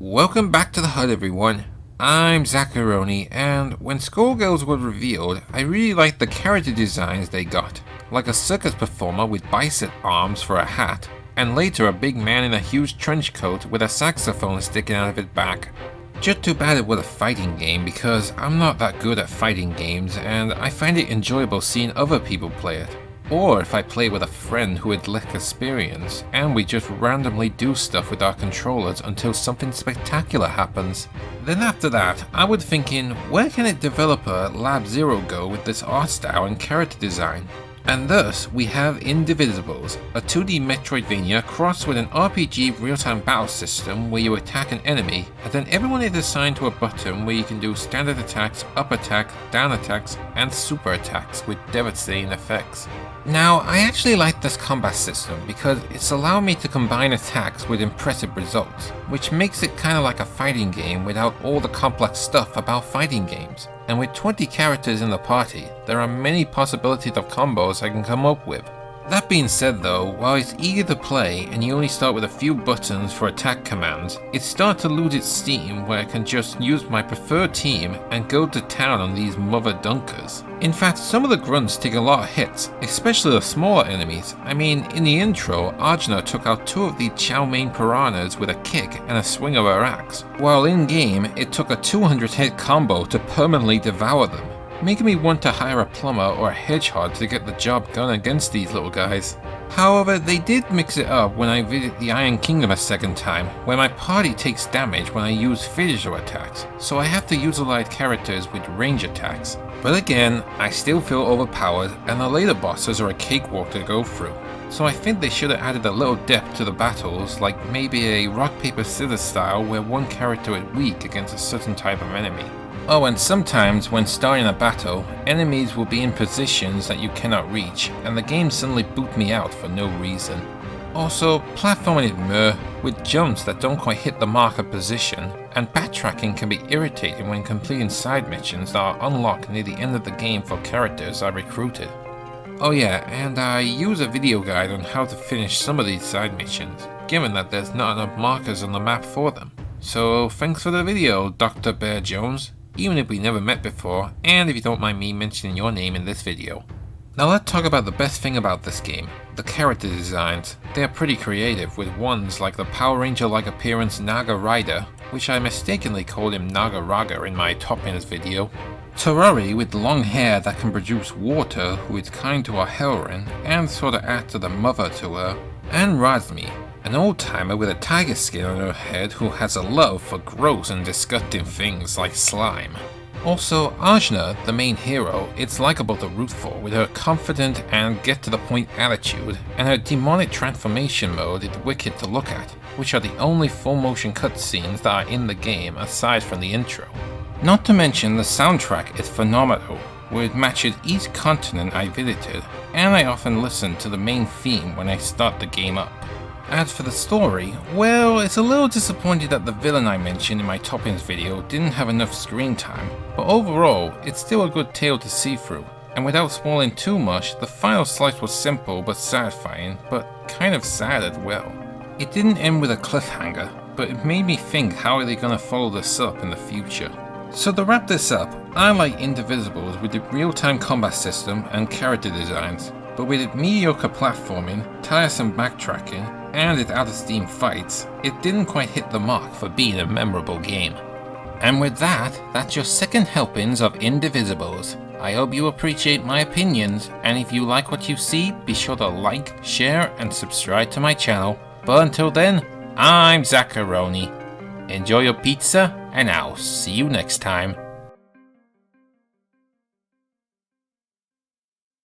Welcome back to the HUD, everyone. I'm Zacharoni, and when Skullgirls were revealed, I really liked the character designs they got, like a circus performer with bicep arms for a hat, and later a big man in a huge trench coat with a saxophone sticking out of his back. Just too bad it was a fighting game because I'm not that good at fighting games and I find it enjoyable seeing other people play it. Or if I play with a friend who had less experience, and we just randomly do stuff with our controllers until something spectacular happens. Then after that, I was thinking, where can a developer Lab Zero go with this art style and character design? And thus, we have Indivisibles, a 2D Metroidvania crossed with an RPG real-time battle system where you attack an enemy, and then everyone is assigned to a button where you can do standard attacks, up attacks, down attacks, and super attacks with devastating effects. Now, I actually like this combat system because it's allowed me to combine attacks with impressive results, which makes it kinda like a fighting game without all the complex stuff about fighting games. And with 20 characters in the party, there are many possibilities of combos I can come up with. That being said though, while it's easy to play and you only start with a few buttons for attack commands, it starts to lose its steam where I can just use my preferred team and go to town on these mother dunkers. In fact, some of the grunts take a lot of hits, especially the smaller enemies. I mean, in the intro, Ajna took out 2 of the chow mein piranhas with a kick and a swing of her axe, while in game, it took a 200 hit combo to permanently devour them, making me want to hire a plumber or a hedgehog to get the job done against these little guys. However, they did mix it up when I visit the Iron Kingdom a second time, where my party takes damage when I use physical attacks, so I have to utilize characters with range attacks. But again, I still feel overpowered, and the later bosses are a cakewalk to go through. So I think they should have added a little depth to the battles, like maybe a rock paper scissors style where one character is weak against a certain type of enemy. Oh, and sometimes when starting a battle, enemies will be in positions that you cannot reach, and the game suddenly boot me out for no reason. Also, platforming is meh, with jumps that don't quite hit the marker position, and backtracking can be irritating when completing side missions that are unlocked near the end of the game for characters I recruited. Oh yeah, and I use a video guide on how to finish some of these side missions, given that there's not enough markers on the map for them. So thanks for the video, Dr. Bear Jones. Even if we never met before, and if you don't mind me mentioning your name in this video. Now let's talk about the best thing about this game, the character designs. They are pretty creative, with ones like the Power Ranger-like appearance Naga Rider, which I mistakenly called him Naga Raga in my Top-Ends video. Terari with long hair that can produce water, who is kind to our heroine, and sort of acts as a mother to her. And Razmi, an old-timer with a tiger skin on her head who has a love for gross and disgusting things like slime. Also, Ajna, the main hero, is likable to root for with her confident and get-to-the-point attitude, and her demonic transformation mode is wicked to look at, which are the only full-motion cutscenes that are in the game aside from the intro. Not to mention the soundtrack is phenomenal, where it matches each continent I visited, and I often listen to the main theme when I start the game up. As for the story, well, it's a little disappointed that the villain I mentioned in my Top-Ends video didn't have enough screen time, but overall, it's still a good tale to see through. And without spoiling too much, the final slice was simple but satisfying, but kind of sad as well. It didn't end with a cliffhanger, but it made me think how are they gonna follow this up in the future. So to wrap this up, I like Indivisibles with the real-time combat system and character designs, but with its mediocre platforming, tiresome backtracking, and its out-of-steam fights, it didn't quite hit the mark for being a memorable game. And with that, that's your second helpings of Indivisibles. I hope you appreciate my opinions, and if you like what you see, be sure to like, share, and subscribe to my channel. But until then, I'm Zacharoni. Enjoy your pizza, and I'll see you next time.